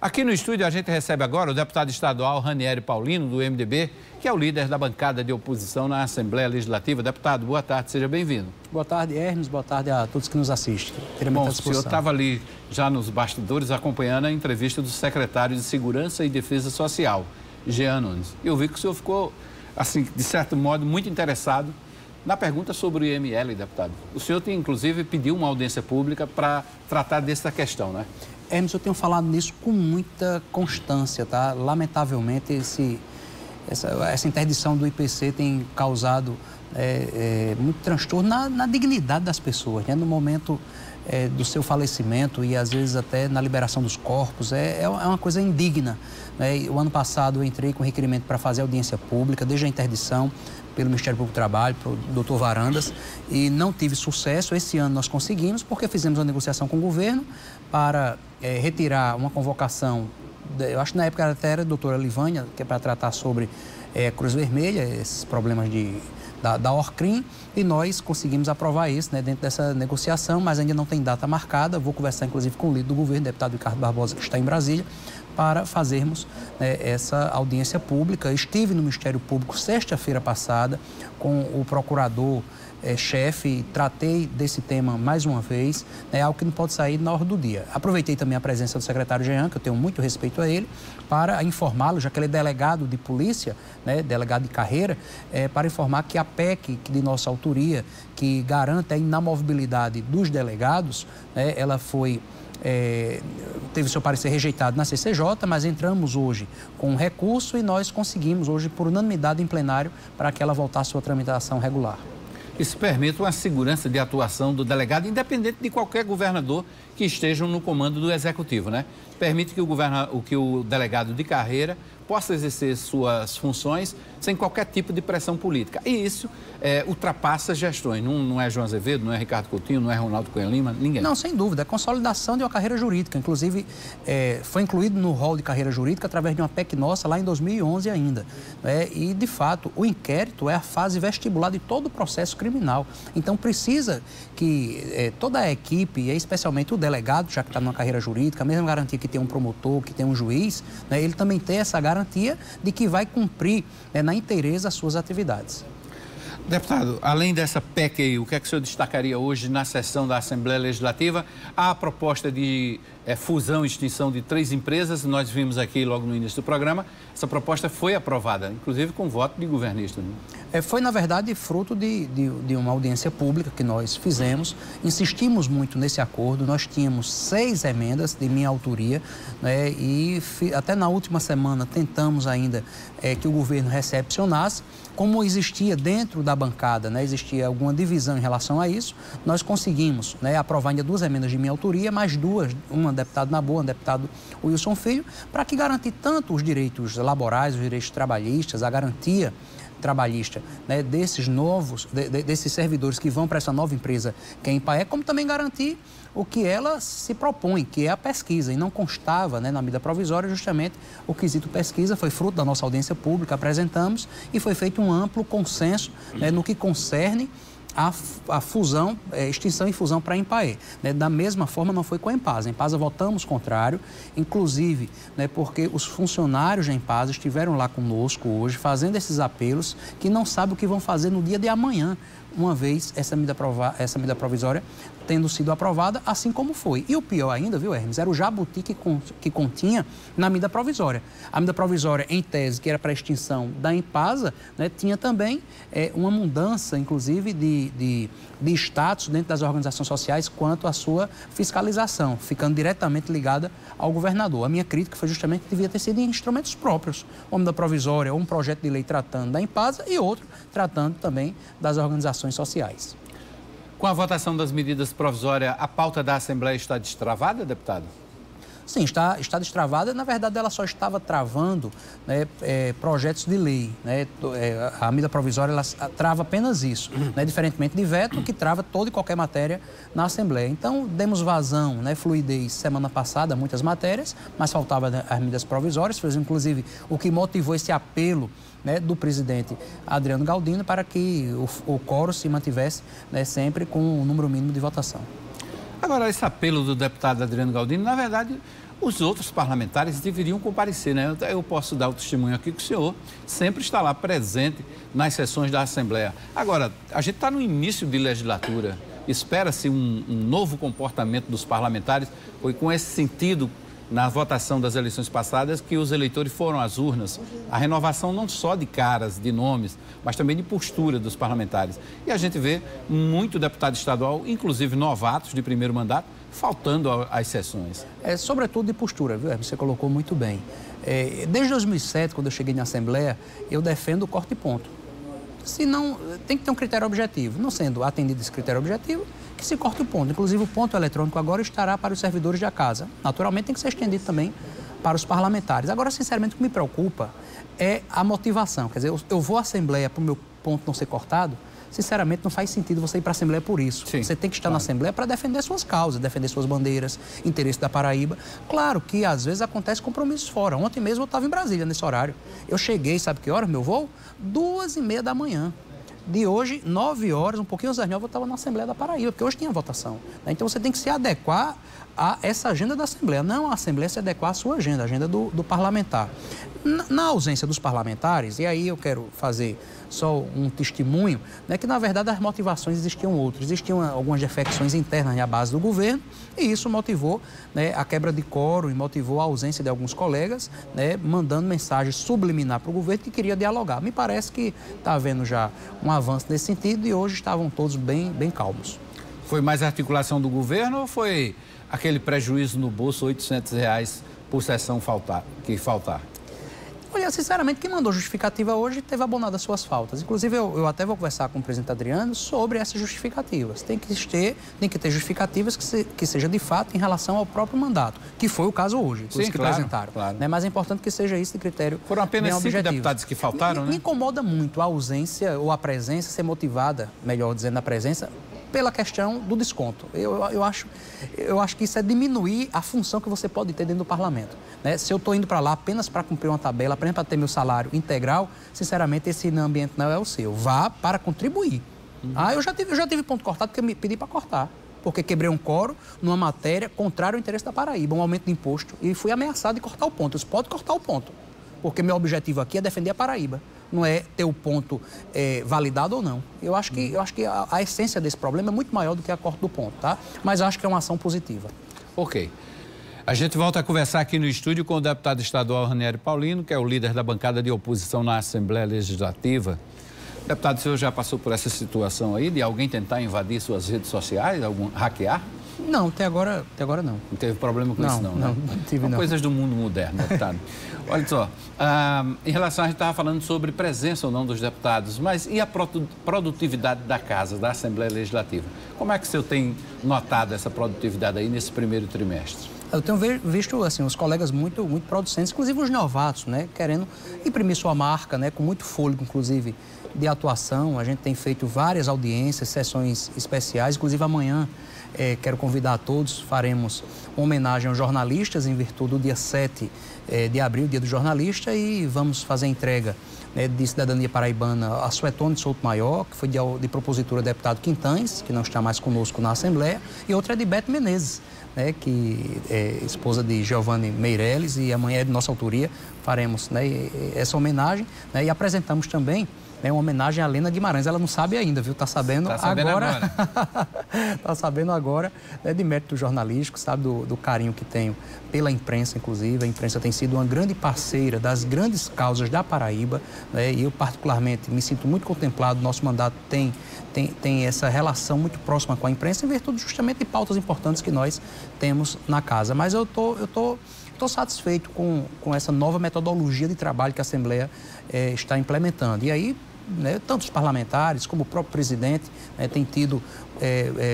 Aqui no estúdio a gente recebe agora o deputado estadual Ranieri Paulino, do MDB, que é o líder da bancada de oposição na Assembleia Legislativa. Deputado, boa tarde, seja bem-vindo. Boa tarde, Hermes, boa tarde a todos que nos assistem. Bom, o senhor estava ali já nos bastidores acompanhando a entrevista do secretário de Segurança e Defesa Social, Jean Nunes. Eu vi que o senhor ficou, assim, de certo modo, muito interessado na pergunta sobre o IML, deputado. O senhor, inclusive, pediu uma audiência pública para tratar dessa questão, né? Hermes, eu tenho falado nisso com muita constância, tá? Lamentavelmente, essa interdição do IPC tem causado muito transtorno na dignidade das pessoas, né? No momento do seu falecimento e, às vezes, até na liberação dos corpos. É uma coisa indigna, né? O ano passado eu entrei com requerimento para fazer audiência pública, desde a interdição pelo Ministério Público do Trabalho, pelo doutor Varandas, e não tive sucesso. Esse ano nós conseguimos, porque fizemos uma negociação com o governo para retirar uma convocação, eu acho que na época até era a doutora Livânia, que é para tratar sobre Cruz Vermelha, esses problemas da Orcrim, e nós conseguimos aprovar isso, né, dentro dessa negociação, mas ainda não tem data marcada. Vou conversar, inclusive, com o líder do governo, o deputado Ricardo Barbosa, que está em Brasília, para fazermos essa audiência pública. Estive no Ministério Público sexta-feira passada com o procurador-chefe, tratei desse tema mais uma vez, algo que não pode sair na ordem do dia. Aproveitei também a presença do secretário Jean, que eu tenho muito respeito a ele, para informá-lo, já que ele é delegado de polícia, né, delegado de carreira, para informar que a PEC de nossa autoria, que garante a inamovibilidade dos delegados, ela foi... teve seu parecer rejeitado na CCJ, mas entramos hoje com um recurso e nós conseguimos hoje por unanimidade em plenário para que ela voltasse à sua tramitação regular. Isso permite uma segurança de atuação do delegado, independente de qualquer governador que esteja no comando do Executivo, né? Permite que o delegado de carreira possa exercer suas funções sem qualquer tipo de pressão política. E isso ultrapassa gestões. Não é João Azevedo, não é Ricardo Coutinho, não é Ronaldo Cunha Lima, ninguém. Não, sem dúvida. É a consolidação de uma carreira jurídica. Inclusive, foi incluído no rol de carreira jurídica através de uma PEC nossa lá em 2011 ainda. E, de fato, o inquérito é a fase vestibular de todo o processo criminal. Então, precisa que toda a equipe, e especialmente o delegado, já que está numa carreira jurídica, a mesma garantia que tem um promotor, que tem um juiz, ele também tem essa garantia de que vai cumprir na inteireza as suas atividades. Deputado, além dessa PEC aí, o que é que o senhor destacaria hoje na sessão da Assembleia Legislativa? Há a proposta de fusão e extinção de 3 empresas, nós vimos aqui logo no início do programa, essa proposta foi aprovada, inclusive com voto de governista, né? Foi, na verdade, fruto de uma audiência pública que nós fizemos, insistimos muito nesse acordo, nós tínhamos 6 emendas de minha autoria, né, e até na última semana tentamos ainda que o governo recepcionasse. Como existia dentro da bancada, né, existia alguma divisão em relação a isso, nós conseguimos, né, aprovar ainda 2 emendas de minha autoria, mais 2, uma deputado Naboa, um deputado Wilson Filho, para que garantir tanto os direitos laborais, os direitos trabalhistas, a garantia trabalhista, né, desses servidores que vão para essa nova empresa que é Empaé, como também garantir o que ela se propõe, que é a pesquisa, e não constava, né, na medida provisória justamente o quesito pesquisa. Foi fruto da nossa audiência pública, apresentamos e foi feito um amplo consenso, né, no que concerne a fusão, extinção e fusão para a Empaé. Né? Da mesma forma, não foi com a Empasa. A Empasa votamos contrário, inclusive, né, porque os funcionários da Empasa estiveram lá conosco hoje, fazendo esses apelos, que não sabem o que vão fazer no dia de amanhã, uma vez essa medida provisória tendo sido aprovada, assim como foi. E o pior ainda, viu, Hermes, era o jabuti que continha na medida provisória. A medida provisória, em tese, que era para a extinção da Empasa, né, tinha também uma mudança, inclusive, de status dentro das organizações sociais quanto à sua fiscalização, ficando diretamente ligada ao governador. A minha crítica foi justamente que devia ter sido em instrumentos próprios, uma medida provisória ou um projeto de lei tratando da Empasa e outro tratando também das organizações sociais. Com a votação das medidas provisórias, a pauta da Assembleia está destravada, deputado? Sim, está destravada. Na verdade, ela só estava travando, né, projetos de lei. Né? A medida provisória ela trava apenas isso, né? Diferentemente de veto, que trava toda e qualquer matéria na Assembleia. Então, demos vazão, né, fluidez semana passada a muitas matérias, mas faltava, né, as medidas provisórias. Foi, inclusive, o que motivou esse apelo, né, do presidente Adriano Galdino para que o quórum se mantivesse, né, sempre com o número mínimo de votação. Agora, esse apelo do deputado Adriano Galdino, na verdade, os outros parlamentares deveriam comparecer, né? Eu posso dar o testemunho aqui que o senhor sempre está lá presente nas sessões da Assembleia. Agora, a gente está no início de legislatura, espera-se um novo comportamento dos parlamentares, foi com esse sentido na votação das eleições passadas que os eleitores foram às urnas. A renovação não só de caras, de nomes, mas também de postura dos parlamentares. E a gente vê muito deputado estadual, inclusive novatos de primeiro mandato, faltando às sessões. Sobretudo de postura, viu? Você colocou muito bem. Desde 2007, quando eu cheguei na Assembleia, eu defendo o corte e ponto. Se não, tem que ter um critério objetivo. Não sendo atendido esse critério objetivo, que se corte o ponto. Inclusive, o ponto eletrônico agora estará para os servidores da casa. Naturalmente, tem que ser estendido também para os parlamentares. Agora, sinceramente, o que me preocupa é a motivação. Quer dizer, eu vou à Assembleia para o meu ponto não ser cortado. Sinceramente, não faz sentido você ir para a Assembleia por isso. Sim, você tem que estar na Assembleia para defender suas causas, defender suas bandeiras, interesse da Paraíba. Claro que, às vezes, acontece compromissos fora. Ontem mesmo eu estava em Brasília, nesse horário. Eu cheguei, sabe que hora, meu voo? 2h30 da manhã. De hoje, 9 horas, um pouquinho antes das 9, eu estava na Assembleia da Paraíba, porque hoje tinha votação. Né? Então, você tem que se adequar a essa agenda da Assembleia, não a Assembleia se adequar à sua agenda, a agenda do parlamentar. Na ausência dos parlamentares, e aí eu quero fazer só um testemunho, né, que na verdade as motivações existiam outras, existiam algumas defecções internas na base do governo e isso motivou, né, a quebra de quórum e motivou a ausência de alguns colegas, né, mandando mensagem subliminar para o governo que queria dialogar. Me parece que está havendo já um avanço nesse sentido e hoje estavam todos bem calmos. Foi mais articulação do governo ou foi aquele prejuízo no bolso, R$800 por sessão que faltar? Olha, sinceramente, quem mandou justificativa hoje teve abonado as suas faltas. Inclusive, eu até vou conversar com o presidente Adriano sobre essas justificativas. Tem que ter justificativas que seja de fato em relação ao próprio mandato, que foi o caso hoje, os que apresentaram. Claro. Né? Mas é importante que seja isso de critério. Foram apenas 5 deputados que faltaram, né? Me incomoda muito a ausência ou a presença ser motivada, melhor dizendo, a presença, pela questão do desconto. Eu acho que isso é diminuir a função que você pode ter dentro do parlamento. Né? Se eu estou indo para lá apenas para cumprir uma tabela, apenas para ter meu salário integral, sinceramente, esse ambiente não é o seu. Vá para contribuir. Eu já tive ponto cortado porque eu me pedi para cortar. Porque quebrei um quórum numa matéria contrária ao interesse da Paraíba, um aumento de imposto, e fui ameaçado de cortar o ponto. Eu pode cortar o ponto, porque meu objetivo aqui é defender a Paraíba. Não é ter o ponto validado ou não. Eu acho que a essência desse problema é muito maior do que a corte do ponto, tá? Mas eu acho que é uma ação positiva. Ok. A gente volta a conversar aqui no estúdio com o deputado estadual Ranieri Paulino, que é o líder da bancada de oposição na Assembleia Legislativa. Deputado, o senhor já passou por essa situação aí de alguém tentar invadir suas redes sociais, hackear? Não, até agora não. Não teve problema com isso, não, né? Não tive, não. Coisas do mundo moderno, deputado. Olha só, em relação, a gente estava falando sobre presença ou não dos deputados, mas e a produtividade da casa, da Assembleia Legislativa? Como é que o senhor tem notado essa produtividade aí nesse primeiro trimestre? Eu tenho visto, assim, os colegas muito producentes, inclusive os novatos, né, querendo imprimir sua marca, né, com muito fôlego, inclusive, de atuação. A gente tem feito várias audiências, sessões especiais, inclusive amanhã quero convidar a todos, faremos uma homenagem aos jornalistas em virtude do dia 7 de abril, dia do jornalista, e vamos fazer a entrega, né, de cidadania paraibana a Suetônio de Souto Maior, que foi de propositura do deputado Quintães, que não está mais conosco na Assembleia, e outra é de Beto Menezes, né, que é esposa de Giovanni Meirelles, e amanhã é de nossa autoria, faremos, né, essa homenagem, né, e apresentamos também, né, uma homenagem a Lena Guimarães. Ela não sabe ainda, viu? Está sabendo agora. Está sabendo agora, né, de mérito jornalístico, sabe do carinho que tenho pela imprensa, inclusive. A imprensa tem sido uma grande parceira das grandes causas da Paraíba, né, e eu particularmente me sinto muito contemplado. Nosso mandato tem essa relação muito próxima com a imprensa em virtude justamente de pautas importantes que nós temos na casa. Mas eu tô satisfeito com essa nova metodologia de trabalho que a Assembleia está implementando. E aí, né, tanto os parlamentares como o próprio presidente, né, tem tido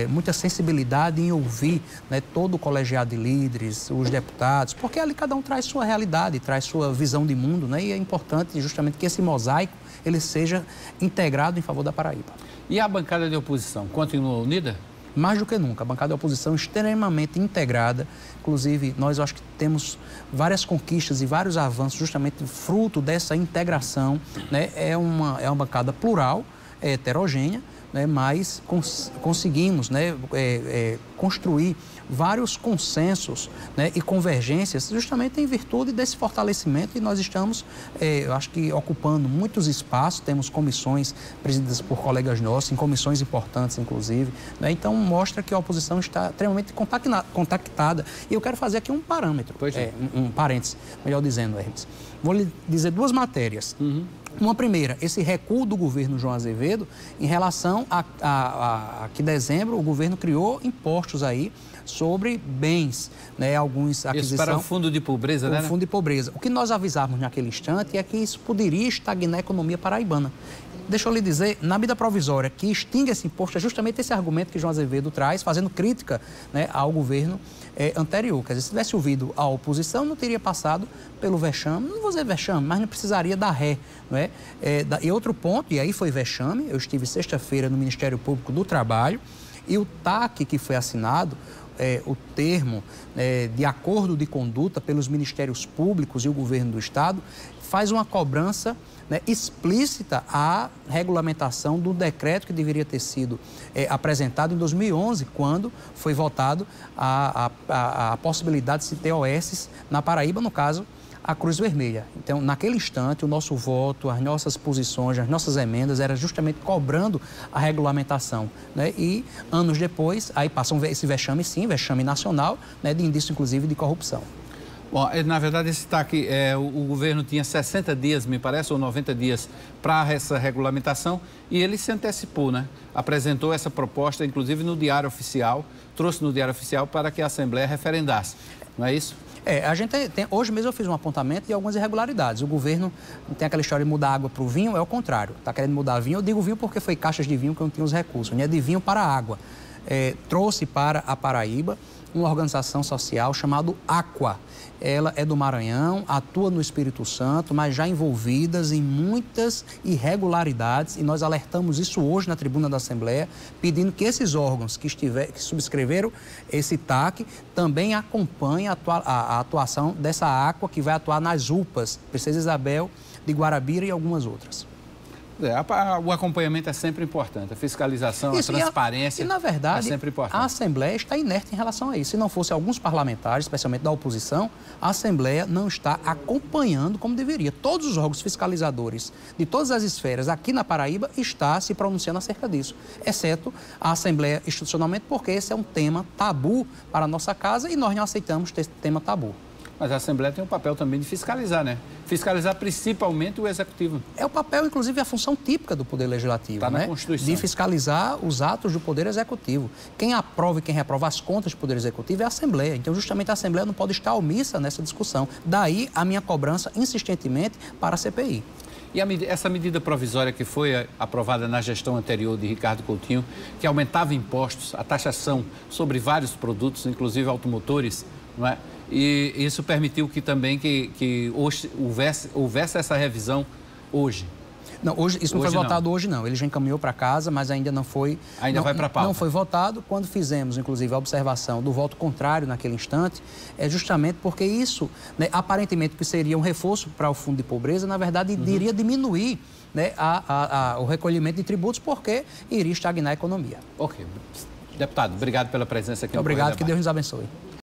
muita sensibilidade em ouvir, né, todo o colegiado de líderes, os deputados, porque ali cada um traz sua realidade, traz sua visão de mundo, né, e é importante justamente que esse mosaico ele seja integrado em favor da Paraíba. E a bancada de oposição continua unida? Mais do que nunca, a bancada de oposição extremamente integrada. Inclusive, nós acho que temos várias conquistas e vários avanços justamente fruto dessa integração, né? É uma bancada plural, heterogênea, né, mas conseguimos, né, construir vários consensos, né, e convergências justamente em virtude desse fortalecimento, e nós estamos, eu acho que, ocupando muitos espaços, temos comissões presididas por colegas nossos, em comissões importantes, inclusive, né, então mostra que a oposição está extremamente contactada. E eu quero fazer aqui um parâmetro, um parênteses, melhor dizendo, Hermes. Vou lhe dizer duas matérias. Uma primeira, esse recuo do governo João Azevedo em relação a que em dezembro o governo criou impostos aí sobre bens, né, alguns aquisição... Isso para o fundo de pobreza, né? O fundo de pobreza. O que nós avisávamos naquele instante é que isso poderia estagnar a economia paraibana. Deixa eu lhe dizer, na medida provisória que extingue esse imposto, é justamente esse argumento que João Azevedo traz, fazendo crítica, né, ao governo anterior. Quer dizer, se tivesse ouvido a oposição, não teria passado pelo vexame, não vou dizer vexame, mas não precisaria dar ré, não é? E outro ponto, e aí foi vexame, eu estive sexta-feira no Ministério Público do Trabalho, e o TAC que foi assinado, o termo de acordo de conduta pelos Ministérios Públicos e o Governo do Estado, faz uma cobrança, né, explícita à regulamentação do decreto que deveria ter sido apresentado em 2011, quando foi votado a possibilidade de se ter OS na Paraíba, no caso, a Cruz Vermelha. Então, naquele instante, o nosso voto, as nossas posições, as nossas emendas, era justamente cobrando a regulamentação, né? E, anos depois, aí passa esse vexame, sim, vexame nacional, né, de indício, inclusive, de corrupção. Bom, na verdade, esse TAC, o governo tinha 60 dias, me parece, ou 90 dias para essa regulamentação, e ele se antecipou, né? Apresentou essa proposta, inclusive, no Diário Oficial, trouxe no Diário Oficial para que a Assembleia referendasse, não é isso? A gente hoje mesmo eu fiz um apontamento de algumas irregularidades. O governo tem aquela história de mudar água para o vinho, é o contrário. Está querendo mudar vinho, eu digo vinho porque foi caixas de vinho que não tinha os recursos, né? De vinho para água. Trouxe para a Paraíba uma organização social chamada Aqua. Ela é do Maranhão, atua no Espírito Santo, mas já envolvidas em muitas irregularidades, e nós alertamos isso hoje na tribuna da Assembleia, pedindo que esses órgãos que subscreveram esse TAC também acompanhem a atuação dessa Aqua, que vai atuar nas UPAs, Princesa Isabel, de Guarabira e algumas outras. O acompanhamento é sempre importante, a fiscalização, a transparência na verdade, é sempre importante. A Assembleia está inerte em relação a isso. Se não fosse alguns parlamentares, especialmente da oposição, a Assembleia não está acompanhando como deveria. Todos os órgãos fiscalizadores de todas as esferas aqui na Paraíba estão se pronunciando acerca disso, exceto a Assembleia institucionalmente, porque esse é um tema tabu para a nossa casa e nós não aceitamos ter esse tema tabu. Mas a Assembleia tem o papel também de fiscalizar, né? Fiscalizar principalmente o Executivo. É o papel, inclusive, a função típica do Poder Legislativo, né? Está na Constituição. De fiscalizar os atos do Poder Executivo. Quem aprova e quem reprova as contas do Poder Executivo é a Assembleia. Então, justamente, a Assembleia não pode estar omissa nessa discussão. Daí, a minha cobrança, insistentemente, para a CPI. E essa medida provisória que foi aprovada na gestão anterior de Ricardo Coutinho, que aumentava impostos, a taxação sobre vários produtos, inclusive automotores, não é? E isso permitiu que também que houvesse essa revisão hoje. Não, isso não foi votado hoje, não. Ele já encaminhou para casa, mas ainda não foi... Ainda vai para a pauta. Não foi votado. Quando fizemos, inclusive, a observação do voto contrário naquele instante, é justamente porque isso, né, aparentemente, que seria um reforço para o fundo de pobreza, na verdade, iria diminuir, né, o recolhimento de tributos, porque iria estagnar a economia. Ok. Deputado, obrigado pela presença aqui no Obrigado, que Deus nos abençoe.